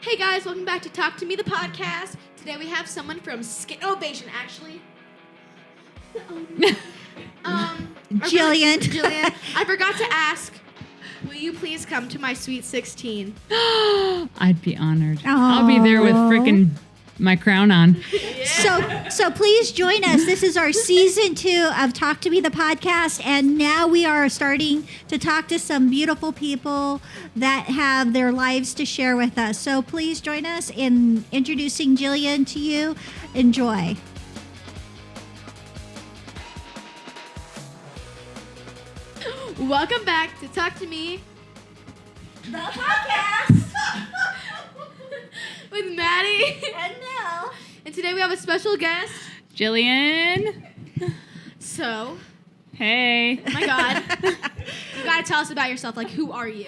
Hey guys, welcome back to Talk2Me, the podcast. Today we have someone from Skinovation, actually. Jillian. Jillian. I forgot to ask, will you please come to my Sweet 16? I'd be honored. I'll be there with freaking my crown on. So please join us. This is our season 2 of Talk2Me, the podcast, and now we are starting to talk to some beautiful people that have their lives to share with us. So please join us in introducing Jillian to you. Enjoy. Welcome back to Talk2Me, The podcast. with Maddie. And Nell. And today we have a special guest. Jillian. So, Hey. oh my God, you gotta tell us about yourself. Like, who are you?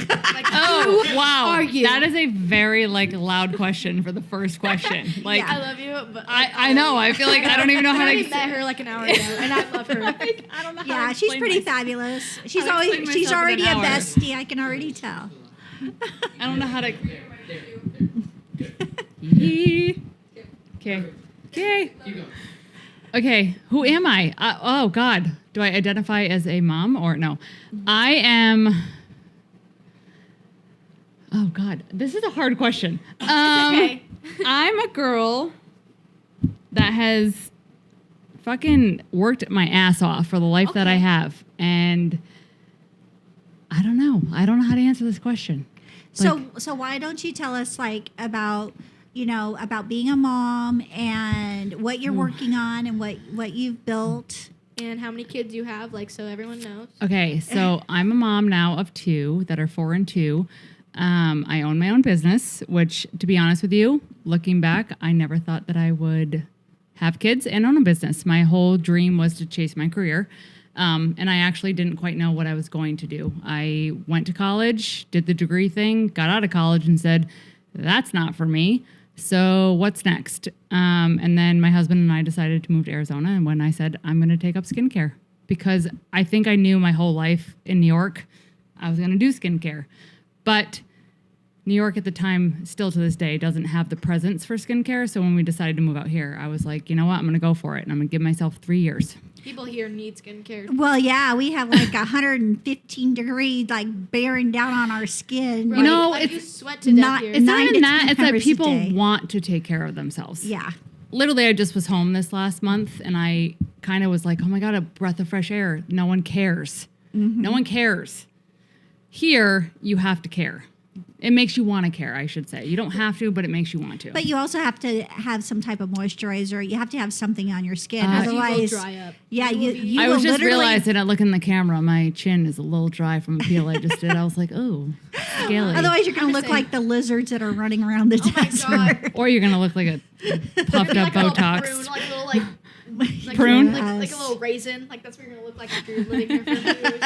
Like, Oh, who wow. are you? That is a very loud question for the first question. Like, I love you, but I know. I feel like I don't even know how I to already met her like an hour ago, and I love her. I don't know how Yeah, to she's explain pretty myself. fabulous. She's I'll explain she's myself in already an a hour. bestie. I can already tell. I don't know how to. Okay. Okay. Who am I? Oh God. Do I identify as a mom or no? I am. Oh God. This is a hard question. Okay. I'm a girl that has fucking worked my ass off for the life that I have, and I don't know. I don't know how to answer this question. So why don't you tell us about being a mom and what you're working on and what you've built. And how many kids you have, like, so everyone knows. Okay, so I'm a mom now of 2 that are 4 and 2. I own my own business, which, to be honest with you, looking back, I never thought that I would have kids and own a business. My whole dream was to chase my career, and I actually didn't quite know what I was going to do. I went to college, did the degree thing, got out of college and said, that's not for me. So what's next? And then my husband and I decided to move to Arizona. And when I said, I'm going to take up skincare, because I think I knew my whole life in New York, I was going to do skincare. But New York at the time, still to this day, doesn't have the presence for skincare. So when we decided to move out here, I was like, you know what? I'm going to go for it. And I'm going to give myself 3 years. People here need skincare. Well, yeah, we have like 115 degree bearing down on our skin. Right. You know, Like, it's you sweat to death not- here. It's not 9 even to that. 10 It's that hours a people day. want to take care of themselves. Yeah. Literally, I just was home this last month, and I kind of was like, oh my God, a breath of fresh air. No one cares. Mm-hmm. No one cares. Here, you have to care. It makes you want to care, I should say. You don't have to, but it makes you want to. But you also have to have some type of moisturizer. You have to have something on your skin. You will Otherwise, dry up. yeah, You will be- you I will was just literally- realizing, I look in the camera, my chin is a little dry from a peel I just did. I was like, oh, scaly. Otherwise, you're going I'm to just look like the lizards that are running around the Oh my desert. God. Or you're going to look like a puffed up Like a little Botox. prune, like a little, like Prune? like a little raisin. Like, that's what you're gonna look like after you're living here for a few years.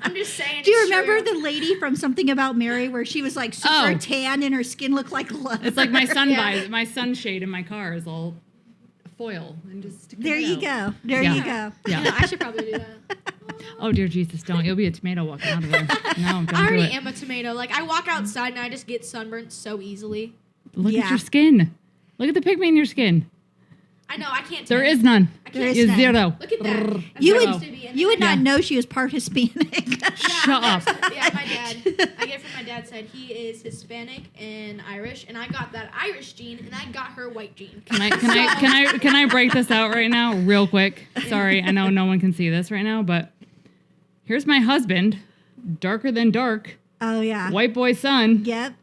I'm just saying. Do you it's remember true. the lady from Something About Mary where she was like super Oh. tan and her skin looked like leather? It's like my Yeah. my sunshade in my car is all foil and just sticking There it you out. go. There Yeah. you go. Yeah. Yeah, I should probably do that. Oh dear Jesus, don't! You'll be a tomato walking out of there. No, don't I do already it. am a tomato. Like, I walk outside and I just get sunburnt so easily. Look Yeah. at your skin. Look at the pigment in your skin. I know, I can't. There tan. is none. I There can't. is Is none. zero. Look at that. That's You what it would used to be. And you then would not Yeah. know she was part Hispanic. Shut up. Yeah, my dad. I get it from my dad. Said he is Hispanic and Irish, and I got that Irish gene, and I got her white gene. Can I break this out right now, real quick? Sorry, I know no one can see this right now, but here's my husband, darker than dark, Oh yeah. white boy son, Yep.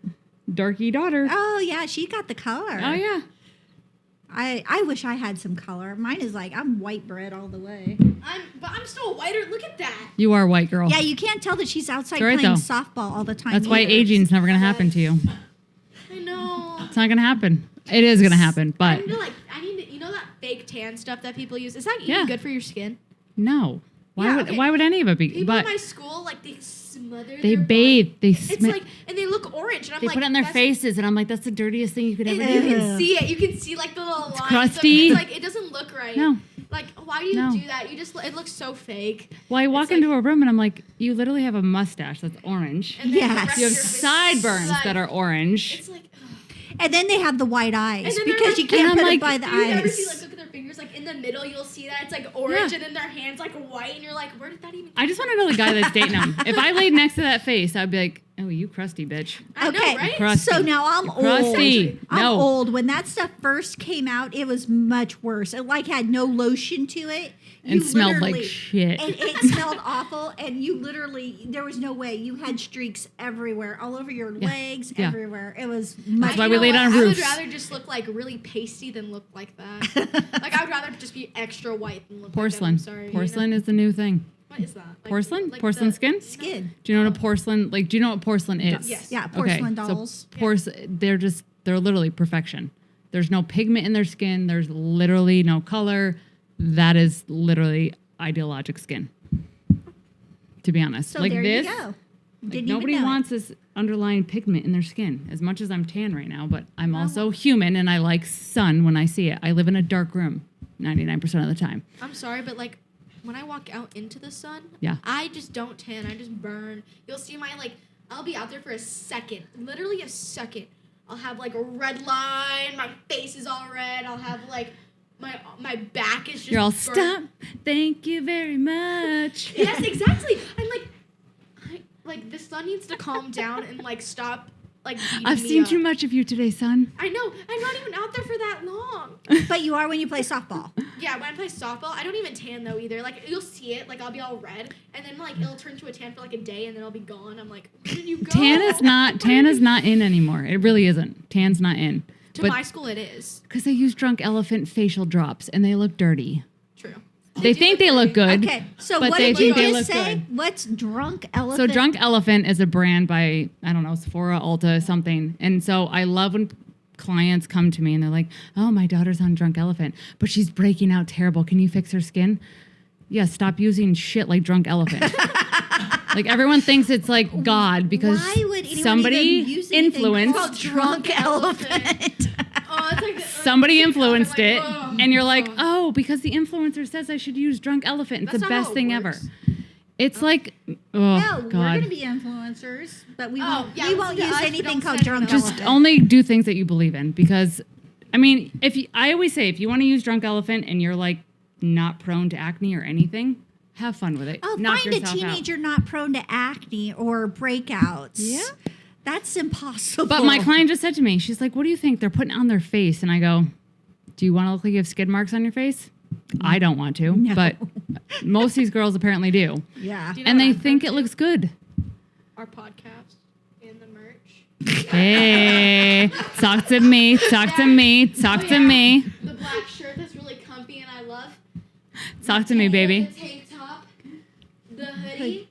darky daughter. Oh yeah, she got the color. Oh yeah. I wish I had some color. Mine is like I'm white bread all the way. But I'm still whiter. Look at that. You are a white girl. Yeah, you can't tell that she's outside It's all right, playing though. softball all the time. That's why either. aging's never gonna happen to you. I know. It's not gonna happen. It is gonna happen, I but need to you know that fake tan stuff that people use? Is that even Yeah. good for your skin? no. Why Yeah, would okay. why would any of it be? People But in my school, like, they smother they their bathe. body. They It's smell. like, and they look orange, and I'm They like, put it on their that's- faces, and I'm like, that's the dirtiest thing you could ever You do. can see it. You can see, like, the little lines. crusty. It's like, it doesn't look right. No. Like, why do you No. do that? It looks so fake. Well, I walk It's into like- a room and I'm like, you literally have a mustache that's orange. And then the Yes. rest You of have your face is sideburns like- that are orange. It's like, ugh. And then they have the white eyes And then they're because like- you can't and put I'm it by the You never see, eyes. like, look at their fingers, like, in the middle, you'll see that it's, like, orange, Yeah. and then their hand's, like, white, and you're like, where did that even I just want to know the guy that's dating him. If I laid next to that face, I'd be like, oh, you crusty bitch. I know, Okay. right? Crusty. So now I'm You're old. crusty. I'm No. old. When that stuff first came out, it was much worse. It like had no lotion to it. And You smelled like literally- shit. And it smelled awful. And you literally, there was no way. You had streaks everywhere, all over your legs, Yeah. everywhere. It was much. That's why You we know laid what? on I would roofs. rather just look, like, really pasty than look like that. Like, I would rather just be extra white than look Porcelain. like that. I'm sorry. Porcelain is the new thing. What is that? Like, Porcelain? like Porcelain the- skin? Skin. Do you know what a porcelain, like, do you know what porcelain is? Yes. Yeah, porcelain dolls. They're literally perfection. There's no pigment in their skin. There's literally no color. That is literally ideologic skin. To be honest. So like there this, you go. like, Didn't nobody even know wants this underlying pigment in their skin. As much as I'm tan right now, but I'm also human and I like sun when I see it. I live in a dark room 99% of the time. I'm sorry, but, like, when I walk out into the sun, Yeah. I just don't tan. I just burn. You'll see my, like, I'll be out there for a second. Literally a second. I'll have, like, a red line. My face is all red. I'll have, like, my back is just You're all, burnt. stop. Thank you very much. Yes, exactly. I'm like, the sun needs to calm down and, like, stop, like, beating I've me seen up. too much of you today, son. I know. I'm not even out there for that long. But you are when you play softball. Yeah, when I play softball, I don't even tan, though, either. Like, you'll see it. Like, I'll be all red. And then, like, it'll turn to a tan for, like, a day, and then I'll be gone. I'm like, where did you go? Tan is not in anymore. It really isn't. Tan's not in. To But my school, it is. because they use drunk elephant facial drops and they look dirty. True. They think they look good. Okay, so But what they did you think they just look say? good. What's drunk elephant? So Drunk Elephant is a brand by, I don't know, Sephora, Ulta, something. And so I love when clients come to me and they're like, oh, my daughter's on Drunk Elephant, but she's breaking out terrible. Can you fix her skin? Yeah, stop using shit like Drunk Elephant. Like everyone thinks it's like God because Why would anyone somebody even use anything influenced called drunk elephant? Oh, it's like somebody influenced like, it, whoa. and you're like, oh, because the influencer says I should use Drunk Elephant. It's That's the not how best it thing works. ever. It's like, oh, No, we're God. going to be influencers, but we Oh, won't. yeah, we listen won't to use us, but anything don't called send drunk anyone else. Just elephant. only do things that you believe in because, I mean, I always say, if you want to use Drunk Elephant and you're like not prone to acne or anything, have fun with it. Oh, Knock find a yourself out. teenager not prone to acne or breakouts. Yeah. That's impossible. But my client just said to me, she's like, what do you think they're putting on their face? And I go, do you want to look like you have skid marks on your face? I don't want to, No. but most of these girls apparently do. Yeah. Do you know And what they I'm think prone it to? looks good. Our podcast and the merch. Hey, talk to me, talk to me, talk Oh, to yeah. me. The black shirt that's really comfy and I love. Talk to me, baby. The tank top, the hoodie.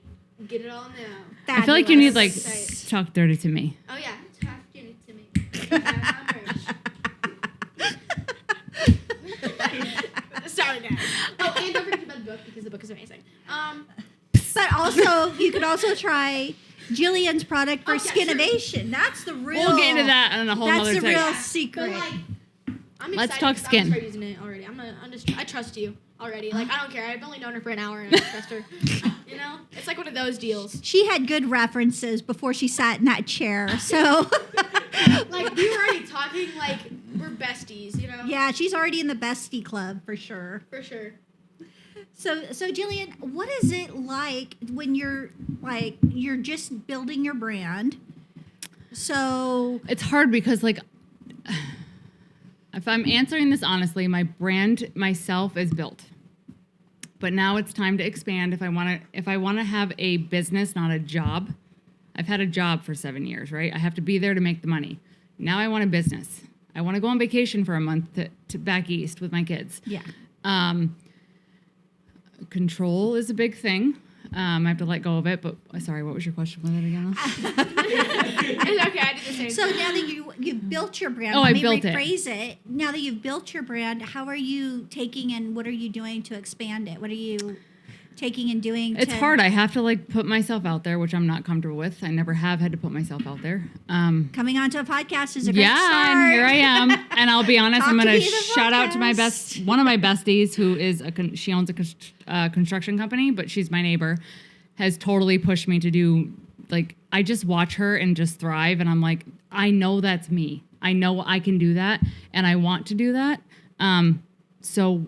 Get it all now. I feel like you need like Fabulous. talk dirty to me. Oh yeah, talk it to me. That's my merch. Sorry, guys. Oh, and don't forget about the book because the book is amazing. But also, you could also try Jillian's product for Oh, yeah, sure. Skinovation. That's the real. We'll get into that on a whole That's nother the time. real But secret. like, I'm Let's excited talk 'cause skin. I'm start using it already. I trust you already. Like I don't care. I've only known her for an hour and I trust her. You know, it's like one of those deals. She had good references before she sat in that chair. So, Like we were already talking. Like we're besties. You know. yeah, she's already in the bestie club for sure. For sure. So Jillian, what is it like when you're just building your brand? So, It's hard because like if I'm answering this honestly, my brand myself is built. But now it's time to expand if I want to have a business, not a job. I've had a job for 7 years, right? I have to be there to make the money. Now I want a business. I want to go on vacation for a month to back east with my kids. yeah. Control is a big thing. I have to let go of it. But sorry, what was your question with it again? It's okay. I did the same. So now that you've built your brand, Oh, let I me built it. rephrase it. Now that you've built your brand, how are you taking and what are you doing to expand it? What are you taking and doing? It's to, hard. I have to like put myself out there, which I'm not comfortable with. I never have had to put myself out there. Coming onto a podcast is a great Yeah, start. and here I am. And I'll be honest, Talk I'm to going me to the shout out to my podcast. one of my besties who is she owns a construction company, but she's my neighbor, has totally pushed me to do like I just watch her and just thrive, and I'm like, I know that's me. I know I can do that, and I want to do that. So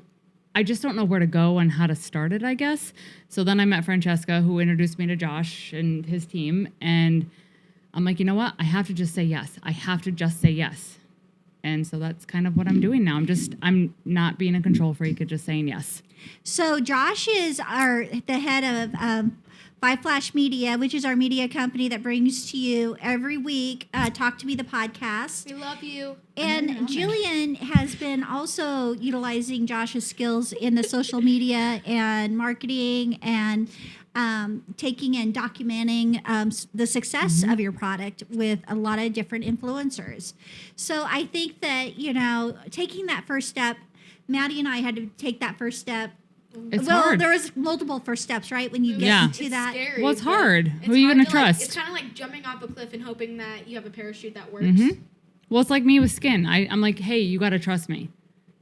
I just don't know where to go and how to start it, I guess. So then I met Francesca, who introduced me to Josh and his team. And I'm like, you know what? I have to just say yes. I have to just say yes. And so that's kind of what I'm doing now. I'm not being a control freak and just saying yes. So Josh is the head of Five Flash Media, which is our media company that brings to you every week Talk to Me the podcast. We love you. And Jillian has been also utilizing Josh's skills in the social media and marketing and taking and documenting the success of your product with a lot of different influencers. So I think that, taking that first step, Maddie and I had to take that first step. It's hard. There was multiple first steps, right? When you get into that. Scary, well, it's hard. Who are you hard going to trust? it's kind of like jumping off a cliff and hoping that you have a parachute that works. Well, it's like me with skin. I'm like, hey, you got to trust me.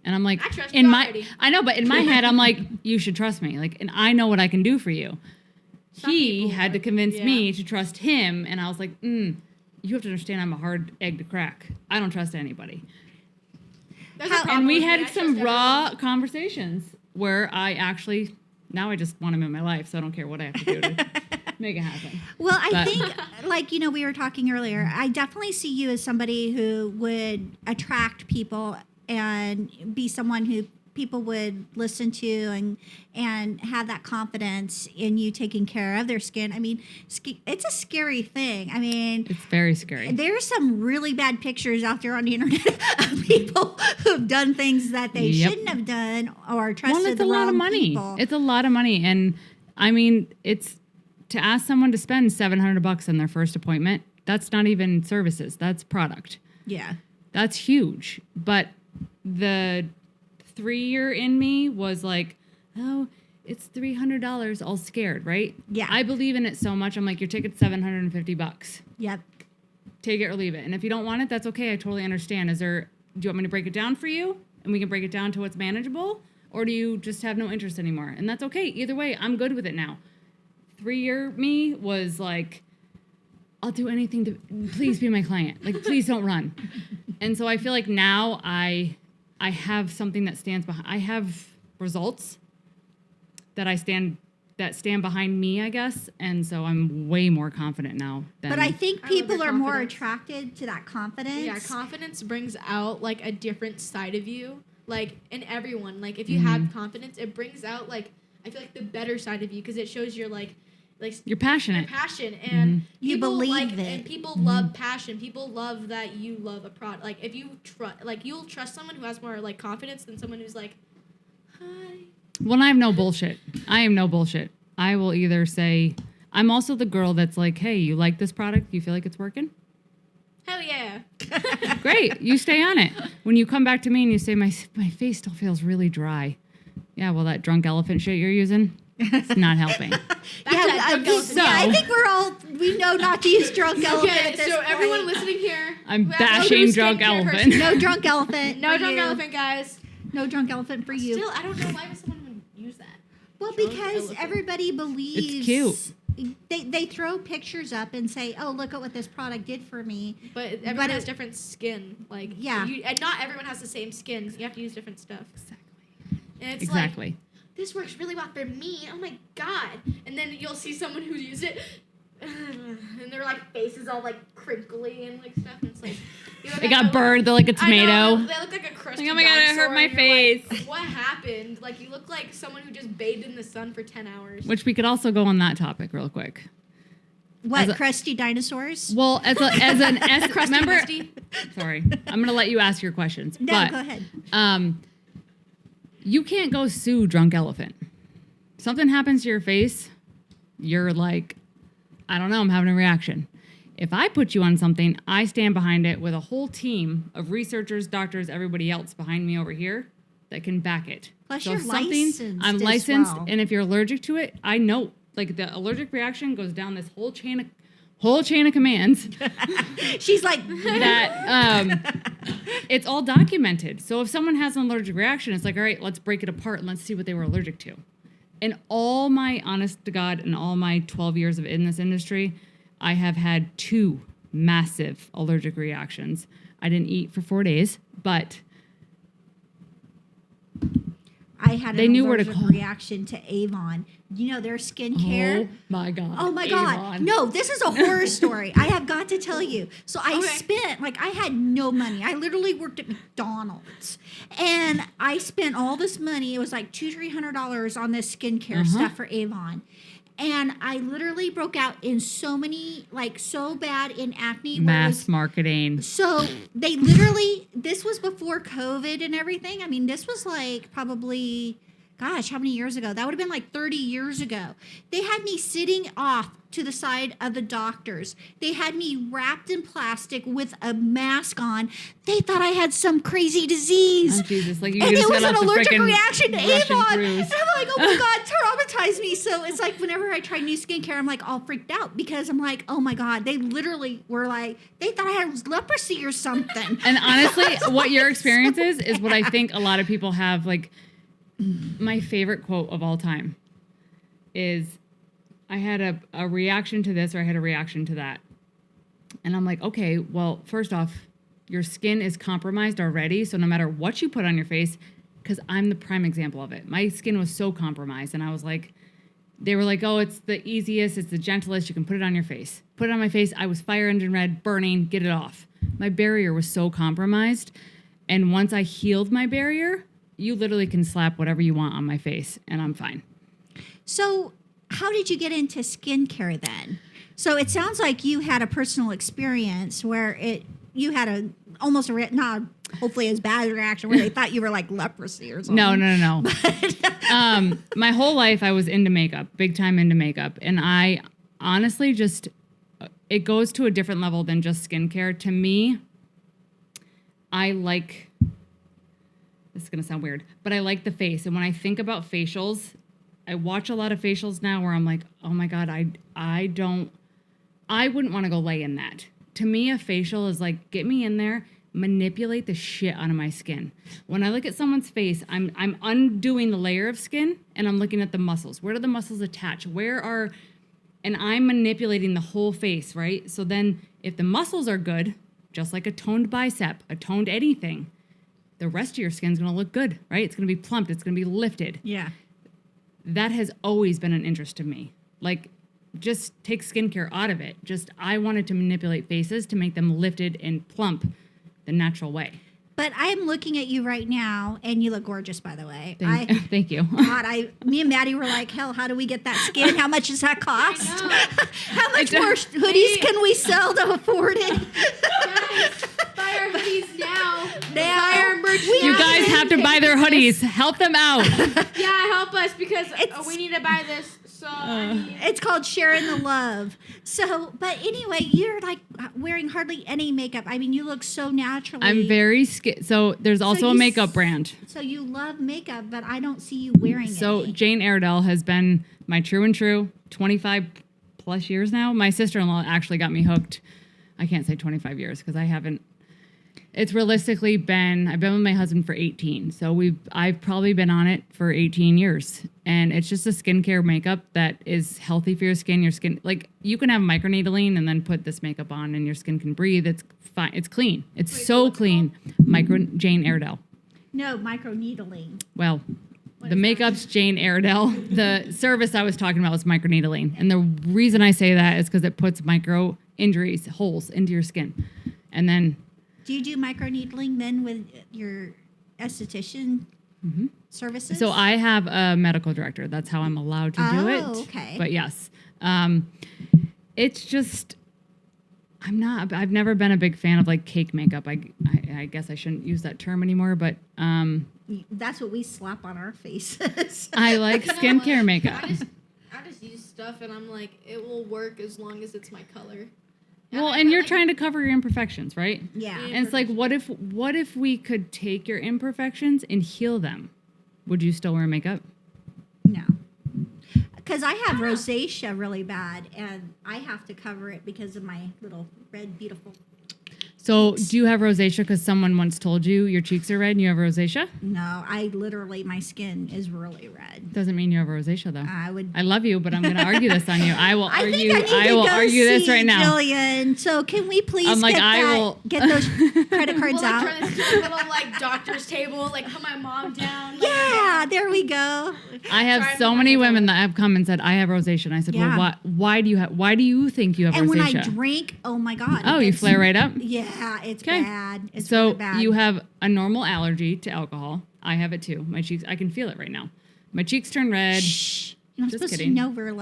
And I'm like, I trust you already. I know, but in my head, I'm like, you should trust me. Like, and I know what I can do for you. He had to convince me to trust him. And I was like, you have to understand I'm a hard egg to crack. I don't trust anybody. And we had some raw conversations where I actually, now I just want him in my life, so I don't care what I have to do to make it happen. Well, I think, we were talking earlier, I definitely see you as somebody who would attract people and be someone who people would listen to and have that confidence in you taking care of their skin. I mean, it's a scary thing. I mean, it's very scary. There's some really bad pictures out there on the internet of people who've done things that they shouldn't have done or trusted the wrong people. It's a lot of money. And I mean, it's to ask someone to spend $700 on their first appointment. That's not even services. That's product. Yeah. That's huge. But the 3-year in me was like, oh, it's $300, all scared, right? Yeah. I believe in it so much. I'm like, your ticket's $750. Yep. Take it or leave it. And if you don't want it, that's okay. I totally understand. Do you want me to break it down for you? And we can break it down to what's manageable? Or do you just have no interest anymore? And that's okay. Either way, I'm good with it now. 3-year me was like, I'll do anything to please be my client. Like, please don't run. And so I feel like now I have something that stands behind. I have results that stand behind me, I guess. And so I'm way more confident now. But I think people are more attracted to that confidence. Yeah, confidence brings out like a different side of you. Like in everyone, like if you have confidence, it brings out like, I feel like the better side of you because it shows you're like you're passionate. You're passion and you believe it. And people love passion. People love that you love a product. Like if you you'll trust someone who has more like confidence than someone who's like, hi. Well, I have no bullshit. I am no bullshit. I will either say, I'm also the girl that's like, hey, you like this product? You feel like it's working? Hell yeah. Great. You stay on it. When you come back to me and you say, my face still feels really dry. Yeah, well, that drunk elephant shit you're using, it's not helping. I think we know not to use drunk elephant at this point. Everyone listening here, I'm bashing drunk elephant. No drunk elephant. No drunk elephant, guys. No drunk elephant for you. Still, I don't know why someone would use that. Well, because everybody believes it's cute. They throw pictures up and say, "Oh, look at what this product did for me." But everyone has different skin. Like and not everyone has the same skin. So you have to use different stuff. Exactly. And it's like, this works really well for me. Oh my god! And then you'll see someone who used it, and their like face is all like crinkly and like stuff. And it's like they got burned. They're like a tomato. I know, they look like a crusty like, oh my god, it hurt my face. Like, what happened? Like you look like someone who just bathed in the sun for 10 hours. Which we could also go on that topic real quick. What, crusty dinosaurs? Well, as an crusty remember. Musty? Sorry, I'm gonna let you ask your questions. No, but, go ahead. You can't go sue Drunk Elephant. Something happens to your face, you're like, I don't know, I'm having a reaction. If I put you on something, I stand behind it with a whole team of researchers, doctors, everybody else behind me over here that can back it. Plus, so you're licensed. I'm licensed, well. and if you're allergic to it, I know. Like the allergic reaction goes down this whole chain of commands. She's like that. It's all documented. So if someone has an allergic reaction, it's like, all right, let's break it apart and let's see what they were allergic to. And all my, honest to God, and all my 12 years of in this industry, I have had 2 massive allergic reactions. I didn't eat for 4 days, but I had They an knew where to allergic call. reaction to Avon. You know their skincare. oh my God. Oh my God. Avon. No, this is a horror story. I have got to tell you. So I Okay. spent, like, I had no money. I literally worked at McDonald's. And I spent all this money. It was like $200-300 on this skincare stuff for Avon. And I literally broke out in so many, like, so bad in acne. where it Mass was- marketing. So they literally, this was before COVID and everything. I mean, this was like probably, gosh, how many years ago? That would have been like 30 years ago. They had me sitting off to the side of the doctors. They had me wrapped in plastic with a mask on. They thought I had some crazy disease. Oh, Jesus. Like you And just it was got an off the allergic frickin' reaction to Russian Avon. cruise. And I'm like, oh my God, traumatized me. So it's like whenever I try new skincare, I'm like all freaked out because I'm like, oh my God, they literally were like, they thought I had leprosy or something. And honestly, what your experience is what I think a lot of people have. Like, my favorite quote of all time is, I had a reaction to this or I had a reaction to that. And I'm like, okay, well, first off, your skin is compromised already. So no matter what you put on your face, because I'm the prime example of it. My skin was so compromised. And I was like, they were like, oh, it's the easiest, it's the gentlest. You can put it on your face. Put it on my face. I was fire engine red, burning, get it off. My barrier was so compromised. And once I healed my barrier, you literally can slap whatever you want on my face and I'm fine. So how did you get into skincare then? So it sounds like you had a personal experience where you had almost not hopefully as bad a reaction where they thought you were like leprosy or something. No. My whole life I was into makeup, big time into makeup. And I honestly it goes to a different level than just skincare. To me, this is going to sound weird, but I like the face. And when I think about facials, I watch a lot of facials now where I'm like, oh my God, I wouldn't want to go lay in that. To me, a facial is like, get me in there, manipulate the shit out of my skin. When I look at someone's face, I'm undoing the layer of skin and I'm looking at the muscles. Where do the muscles attach? And I'm manipulating the whole face, right? So then if the muscles are good, just like a toned bicep, a toned anything, the rest of your skin's going to look good, right? It's going to be plumped. It's going to be lifted. Yeah. That has always been an interest to me. Like, just take skincare out of it. I wanted to manipulate faces to make them lifted and plump the natural way. But I'm looking at you right now, and you look gorgeous, by the way. Thank you. God, me and Maddie were like, hell, how do we get that skin? How much does that cost? How much more hoodies can we sell to afford it? Guys, buy our hoodies now. Now. Buy our merch You now. guys have to buy their hoodies. Help them out. Yeah, help us because we need to buy this. So I mean, It's called sharing the love. So, but anyway, you're like wearing hardly any makeup. I mean, you look so naturally. I'm very scared. So there's also a makeup brand. So you love makeup, but I don't see you wearing So any. Jane Airedale has been my true and true 25 plus years now. My sister-in-law actually got me hooked. I can't say 25 years because I haven't. It's realistically I've been with my husband for 18. So I've probably been on it for 18 years. And it's just a skincare makeup that is healthy for your skin. Your skin, like you can have microneedling and then put this makeup on and your skin can breathe. It's fine. It's clean. It's so clean. Jane Airedale. No, microneedling. Well, the makeup's Jane Airedale. The service I was talking about was microneedling. And the reason I say that is because it puts micro injuries, holes into your skin. And then... Do you do microneedling then with your esthetician services? So I have a medical director. That's how I'm allowed to do it. Oh, okay. But yes, it's just... I've never been a big fan of like cake makeup. I guess I shouldn't use that term anymore, but... That's what we slap on our faces. I like skincare makeup. I just use stuff and I'm like, it will work as long as it's my color. Well, and you're trying to cover your imperfections, right? Yeah. And it's like, what if we could take your imperfections and heal them? Would you still wear makeup? No. Because I have rosacea really bad, and I have to cover it because of my little red, beautiful So do you have rosacea because someone once told you your cheeks are red and you have rosacea? No, my skin is really red. Doesn't mean you have rosacea though. I love you, but I'm going to argue this on you. I will I argue. think I will need to go argue this see right now. Jillian. So can we please get those credit cards We'll out? turn this into a little doctor's table, put my mom down. Yeah, there we go. I have so many women that have come and said I have rosacea, and I said, Yeah. well, why do you think you have And rosacea? when I drink, oh my God. Oh, you flare right up? Yeah, it's Okay. bad. It's So really bad. you have a normal allergy to alcohol. I have it too. My cheeks, I can feel it right now. My cheeks turn red. Shh. You're not Just supposed kidding. to know we're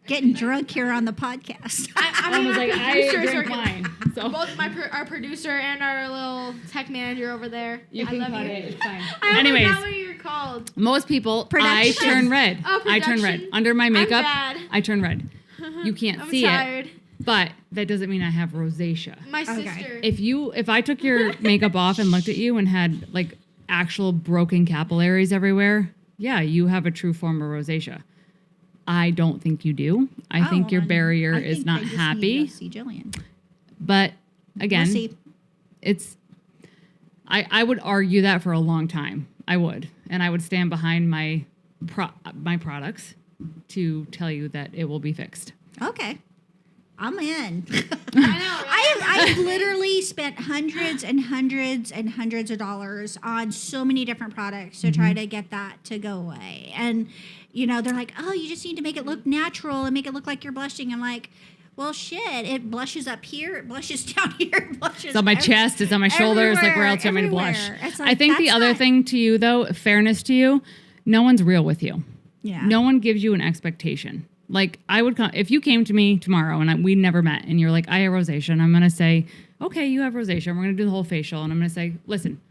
getting drunk here on the podcast. I was like, I producers drink are wine. So both our producer and our little tech manager over there. you I can love cut you. it. It's fine. I Anyways, forgot what you're called. most people, I Production. turn red. Oh, I turn red. production. Under my makeup, bad. I turn red. You can't I'm see tired. it, but that doesn't mean I have rosacea. My Okay. sister. If I took your makeup off and looked at you and had actual broken capillaries everywhere, yeah, you have a true form of rosacea. I don't think you do. I think your barrier is not happy. See Jillian. But again, We'll see. it's I would argue that for a long time. I would, and I would stand behind my products to tell you that it will be fixed. Okay. I'm in. I know, right? I've literally spent hundreds and hundreds and hundreds of dollars on so many different products to try to get that to go away. And, they're like, oh, you just need to make it look natural and make it look like you're blushing. I'm like, well, shit, it blushes up here, it blushes down here, it blushes It's on my chest, it's on my shoulders. Where else am I to blush? I think the other thing to you, though, fairness to you, no one's real with you. Yeah. No one gives you an expectation. I would come, if you came to me tomorrow and we never met and you're like, I have rosacea, and I'm going to say, okay, you have rosacea. And we're going to do the whole facial. And I'm going to say, listen,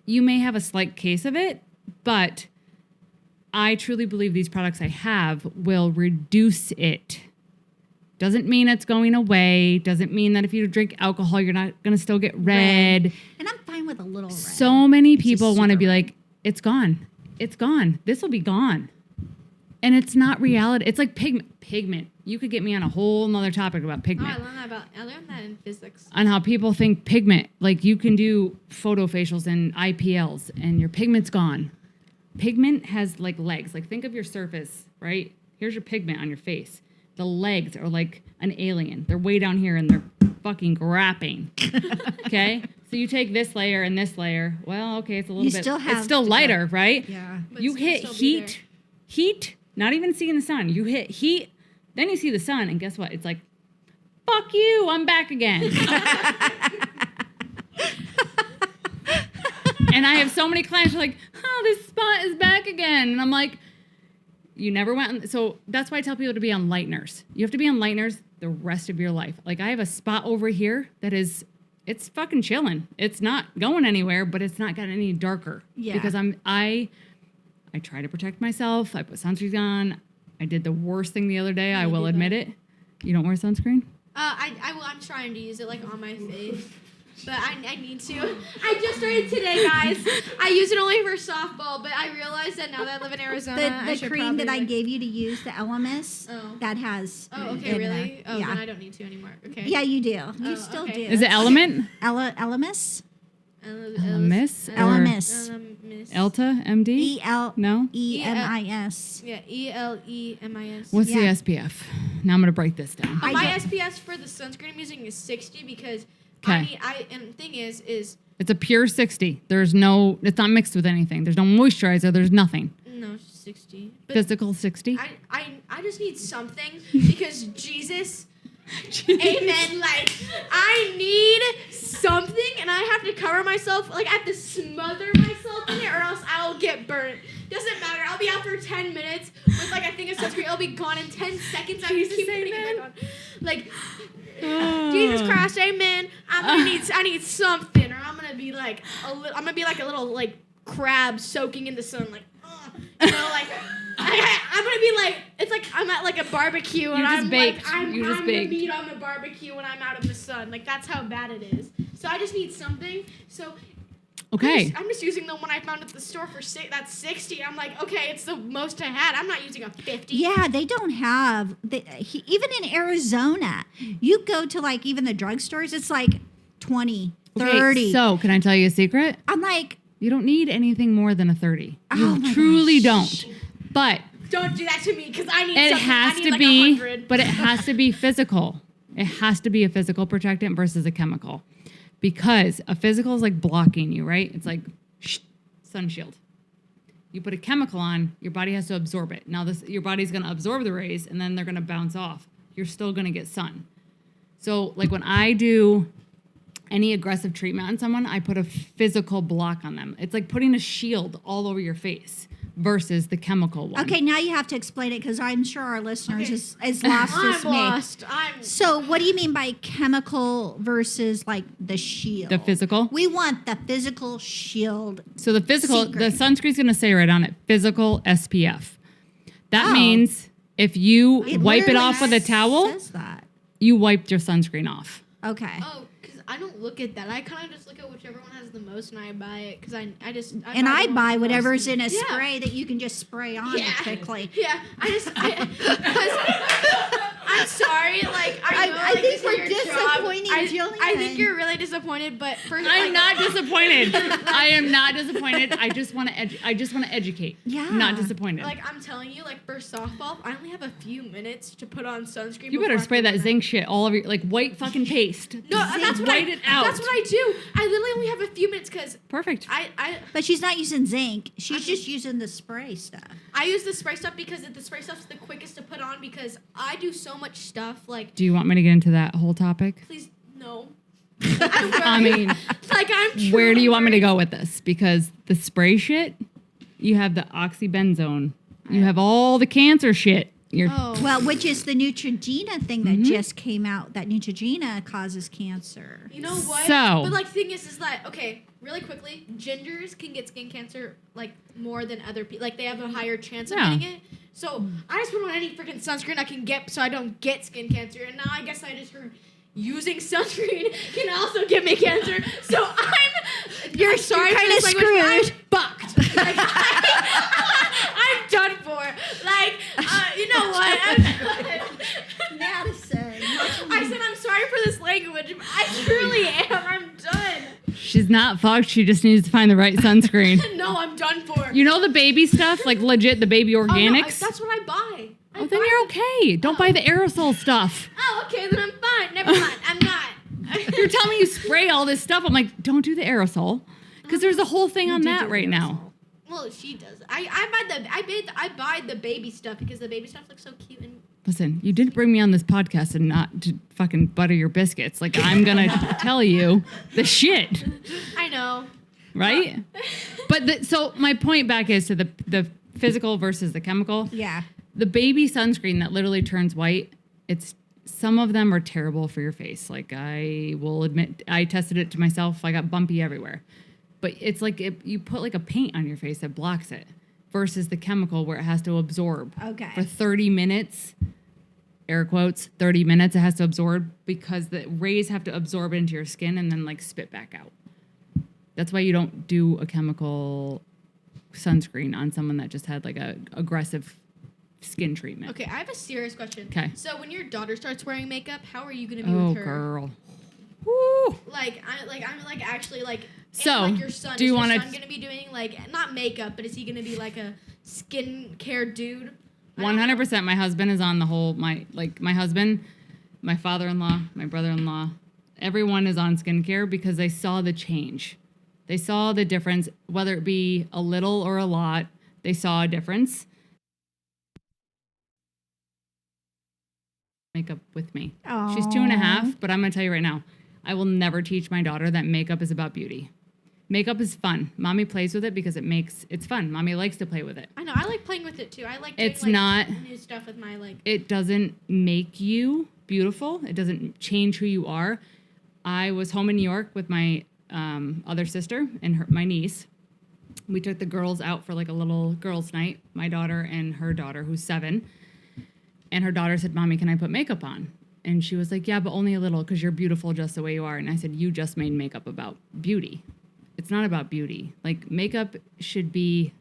you may have a slight case of it, but I truly believe these products I have will reduce it. Doesn't mean it's going away. Doesn't mean that if you drink alcohol, you're not going to still get red. And I'm fine with a little red. So many people want to super be red. like, it's gone. It's gone. This will be gone. And it's not reality. It's like pigment. You could get me on a whole nother topic about Oh, pigment. I learned that in physics. On how people think pigment. You can do photo facials and IPLs and your pigment's gone. Pigment has legs. Think of your surface, right? Here's your pigment on your face. The legs are like an alien. They're way down here and they're fucking grapping. Okay? So you take this layer and this layer. Well, okay, it's a little bit. It's still lighter, right? Yeah. But You it's gonna hit still be there. heat, not even seeing the sun. You hit heat, then you see the sun, and guess what? It's like, fuck you, I'm back again. And I have so many clients who are like, oh, this spot is back again. And I'm like, you never went. So that's why I tell people to be on lighteners. You have to be on lighteners the rest of your life. I have a spot over here that is, it's fucking chilling. It's not going anywhere, but it's not gotten any darker. Yeah. Because I try to protect myself. I put sunscreen on. I did the worst thing the other day. I will admit it. You don't wear sunscreen? I'm trying to use it on my face, but I need to. I just started today, guys. I use it only for softball, but I realized that now that I live in Arizona, The cream that I gave you to use, the Elemis, that has. Oh, okay, in really? there. Oh, yeah. then I don't need to anymore. Okay. Yeah, you do. You Oh, still okay. do. Is it Element? Elemis? Elemis? Or Elemis. Elta? MD? No? ELEMIS. Yeah, ELEMIS. What's Yeah. the SPF? Now I'm going to break this down. I My don't- SPS for the sunscreen I'm using is 60 because Okay. and the thing is It's a pure 60. It's not mixed with anything. There's no moisturizer. There's nothing. no 60. But Physical 60. I just need something because Jesus, amen. I need something, and I have to cover myself. I have to smother myself in it, or else I'll get burnt. Doesn't matter. I'll be out for 10 minutes with a thing of sunscreen. It'll be gone in 10 seconds. I just keep putting it back on. Jesus Christ, amen. I need something, or I'm gonna be like a little crab soaking in the sun, I'm gonna be it's like I'm at a barbecue and I'm baked. I'm You just the baked. meat on the barbecue when I'm out in the sun. That's how bad it is. So I just need something. So Okay. I'm just using the one I found at the store for that's 60. I'm like, okay, it's the most I had. I'm not using a 50. Yeah, they don't have even in Arizona. You go to like even the drugstores, it's like 20, 30. Okay, so can I tell you a secret? I'm like, You don't need anything more than a 30. Oh You my truly gosh. don't. But Don't do that to me because I need it something. has I need to like be, 100. but it has to be physical. It has to be a physical protectant versus a chemical. Because a physical is like blocking you, right? It's like sun shield. You put a chemical on, your body has to absorb it. Now your body's going to absorb the rays and then they're going to bounce off. You're still going to get sun. So like when I do any aggressive treatment on someone, I put a physical block on them. It's like putting a shield all over your face versus the chemical one. okay, now you have to explain it because I'm sure our listeners Okay. is lost as I'm me. lost. So what do you mean by chemical versus like the shield? The physical? We want the physical shield. So the physical, Secret. the sunscreen's going to say right on it, physical SPF. That Oh. means if you wipe it literally off with a towel, says that. you wiped your sunscreen off. Okay. Oh, because I don't look at that. I kind of just look at whichever one has the most and I buy it because I And I the one buy with the whatever's most. in a Yeah. spray that you can just spray on Yeah. quickly. Yeah, I'm sorry. Like I know, I like, think this is we're your job. disappointing I Jillian. think you're really disappointed, but first, I'm not disappointed. I am not disappointed. I just want to educate. Yeah. Not disappointed. Like I'm telling you, like for softball, I only have a few minutes to put on sunscreen. you better spray that zinc shit all over your, like white fucking paste. No, that's what White it out. That's what I do. I literally only have a few minutes because Perfect. But she's not using zinc. She's just using the spray stuff. I use the spray stuff because the spray stuff's the quickest to put on because I do so much stuff. Like, Do you want me to get into that whole topic? please, no. I mean, Like I'm. where do you want me to go? go with this? Because the spray shit, you have the oxybenzone. You have all the cancer shit. Oh. Well, which is the Neutrogena thing that just came out. That Neutrogena causes cancer. You know what? So- But like, thing is that okay? Really quickly, gingers can get skin cancer like more than other people. Like they have a higher chance of Yeah. getting it. So I just put on any freaking sunscreen I can get so I don't get skin cancer. And now I guess I just heard using sunscreen can also give me cancer. So I'm sorry kinda for this language, but I'm screwed. fucked. Like, I'm done for. Like you know what? Madison. I said I'm sorry for this language. But I truly am. I'm done. She's not fucked. She just needs to find the right sunscreen. No, I'm done for. You know the baby stuff, like legit the baby Oh, no, organics. that's what I buy. Oh, then you're okay. Don't buy the aerosol stuff. Oh, okay, then I'm fine. Never mind. I'm not. You're telling me you spray all this stuff. I'm like, don't do the aerosol, because there's a whole thing on that right now. Well, she does. I buy the baby stuff because the baby stuff looks so cute and. Listen, you didn't bring me on this podcast and not to fucking butter your biscuits. Like I'm gonna tell you the shit, I know. right? But so my point back is to the physical versus the chemical. Yeah. The baby sunscreen that literally turns white, some of them are terrible for your face. Like I will admit, I tested it to myself. I got bumpy everywhere. But it's like you put like a paint on your face that blocks it versus the chemical where it has to absorb. Okay. For 30 minutes, air quotes, 30 minutes it has to absorb because the rays have to absorb into your skin and then like spit back out. That's why you don't do a chemical sunscreen on someone that just had like a aggressive skin treatment. Okay, I have a serious question. 'Kay. So when your daughter starts wearing makeup, how are you gonna be Oh, with her? girl. Woo. I'm actually like. So, and, like your son. do you want wanna- Son gonna be doing like not makeup, but is he gonna be like a skincare dude? 100%. My husband is on the whole. My husband, my father-in-law, my brother-in-law, everyone is on skincare because they saw the change. They saw the difference, whether it be a little or a lot. They saw a difference. Makeup with me. She's 2.5, but I'm gonna tell you right now, I will never teach my daughter that makeup is about beauty. Makeup is fun. Mommy plays with it because it's fun. Mommy likes to play with it. I know. I like playing with it too. I like. Doing, It's like, not- new stuff with my like. It doesn't make you beautiful. It doesn't change who you are. I was home in New York with my other sister and my niece. We took the girls out for like a little girls' night, my daughter and her daughter, who's 7. And her daughter said, "Mommy, can I put makeup on?" And she was like, "Yeah, but only a little because you're beautiful just the way you are." And I said, "You just made makeup about beauty. It's not about beauty. Like makeup should be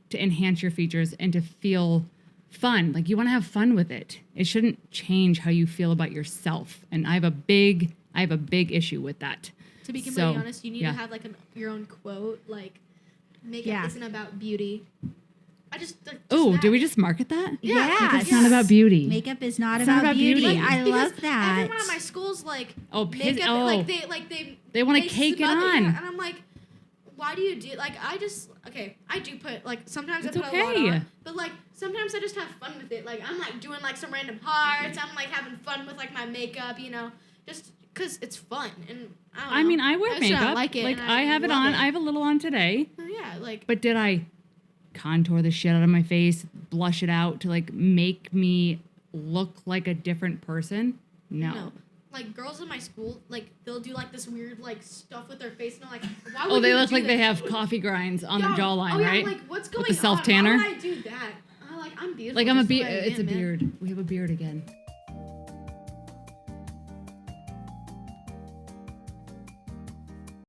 to enhance your features and to feel fun. Like you want to have fun with it. It shouldn't change how you feel about yourself. And I have a big issue with that. To be completely honest, you need to have like your own quote. Like makeup isn't about beauty. Did we just market that? Yeah. It's not about beauty. Makeup is not about beauty. Like, I love that. Everyone at my school's like, makeup, they want to cake it on. And I'm like, why do you do, like, I do put, like, sometimes It's I put a lot on, but, like, sometimes I just have fun with it. Like, I'm, like, doing, like, some random parts. I'm, like, having fun with, like, my makeup, you know, just because it's fun. And I don't know. I mean, I wear makeup. I like it. Like, I have it on. I have a little on today. Oh, yeah, like. But did I contour the shit out of my face, blush it out to, like, make me look like a different person? No. Like, girls in my school, like, they'll do, like, this weird, like, stuff with their face, and I'm like, why would they you look do like this? they have coffee grinds on their jawline, right? I'm like, what's going with the self-tanner? on? Why would I do that? I'm beautiful. Like, it's a beard. We have a beard again.